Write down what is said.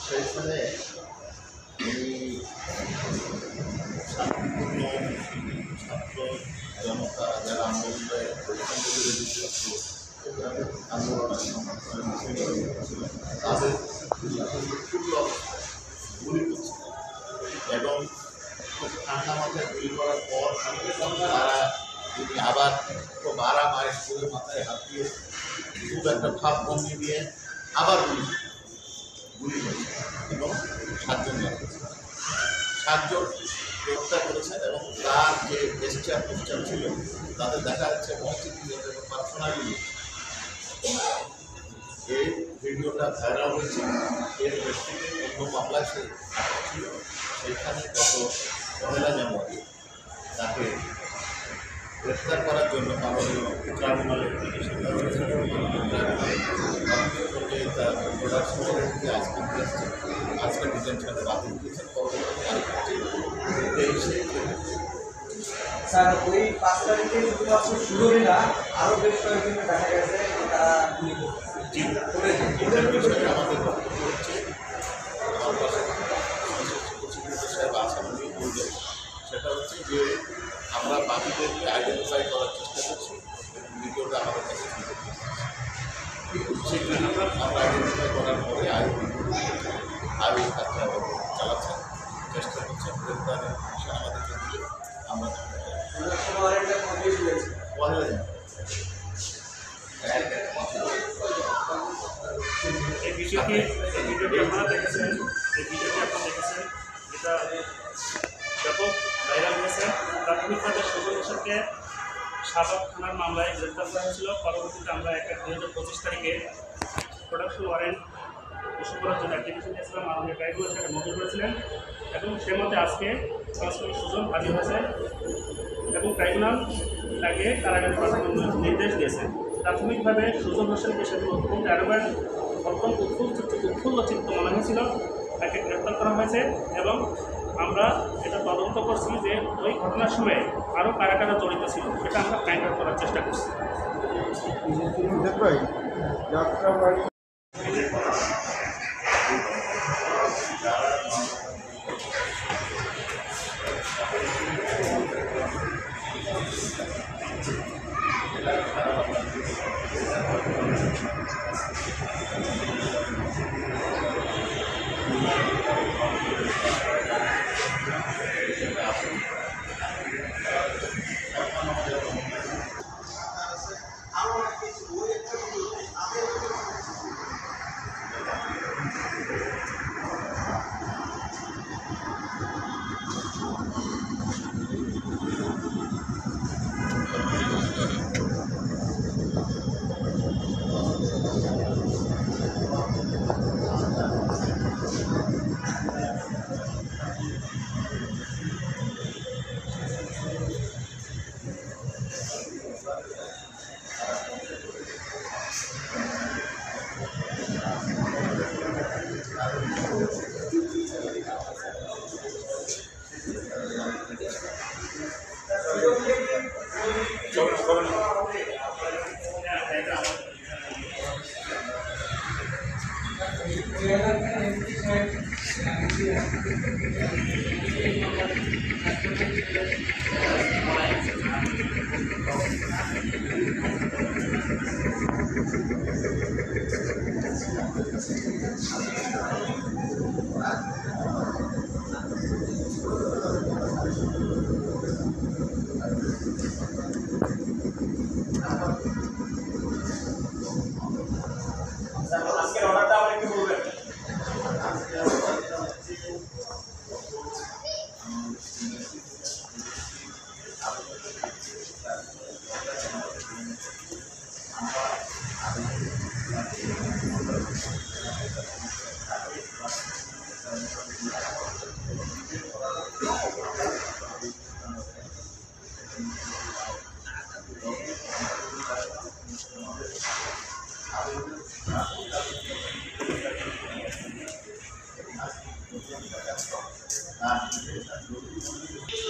সেখানে শান্তিপূর্ণ ছাত্র জনতা যারা আন্দোলনে আন্দোলন তাদের গুলি করছে এবং খুব ঠান্ডা মাথায় গুলি করার পর তারা যদি আবার খুব মায়ের করে মাথায় হাত দিয়ে খুব একটা ভাব ভঙ্গি দিয়ে আবার গুলি করছে এবং 7 জন গ্রেপ্তার করেছেন এবং তার যে গেস্টার পোস্টার ছিল তাদের দেখা যাচ্ছে মসজিদ এবং পার্সোনালি এই ভিডিওটা ভাইরাল হয়েছে। এর প্রেক্ষিতে অন্য মামলায় সে ছিল, সেখানে গত 1 জানুয়ারি তাকে গ্রেপ্তার করার জন্য মাননীয় ট্রাইব্যুনালের তার প্রোডাকশন আজকে ডিটেনশনে বাতিল দিয়েছেন। স্যার ওই 5 তারিখে শুধুমাত্র শুরুই না আরও বেশ কয়েকদিন দেখা গেছে তারা আমাদের বক্তব্য হচ্ছে সেটা হচ্ছে যে আমরা বাকিদেরকে আইডেন্টিফাই করার চেষ্টা করছি এবং ভিডিওটা আমাদের কাছে সেগুলি আমরা আইডেন্টিফাই করার পরে আরও কাজটা চালাচ্ছেন, চেষ্টা করছেন গ্রেপ্তারের বিষয় আমাদেরকে দিলে আমরা এই ভিডিওটি আপনারা দেখেছেন, এটা ব্যাপক ভাইরাল হয়েছে। প্রাথমিকভাবে সুজন হোসেনকে সাভার থানার মামলায় গ্রেপ্তার করা হয়েছিল। পরবর্তীতে আমরা 2025 তারিখে প্রোডাকশন ওয়ারেন্ট ইস্যু করার জন্য অ্যাপ্লিকেশন দিয়েছিলাম, আমাদের ট্রাইব্যুনাল সেটা মঞ্জুর করেছিলেন এবং সে মতে আজকে সুজন হাজির হয়েছে এবং ট্রাইব্যুনাল তাকে কারাগারে পাঠানোর নির্দেশ দিয়েছে। প্রাথমিকভাবে সুজন হোসেনকে সেদিন অত্যন্ত অ্যারোগ্যান্ট, অত্যন্ত উৎফুল্ল চিত্ত মনে হয়েছিল, তাকে গ্রেপ্তার করা হয়েছে এবং আমরা এটা তদন্ত করছি যে ওই ঘটনার সময় আরও কারা কারা জড়িত ছিল সেটা আমরা ফাইন্ড আউট করার চেষ্টা করছি। তার বিশেষ আর জরুরি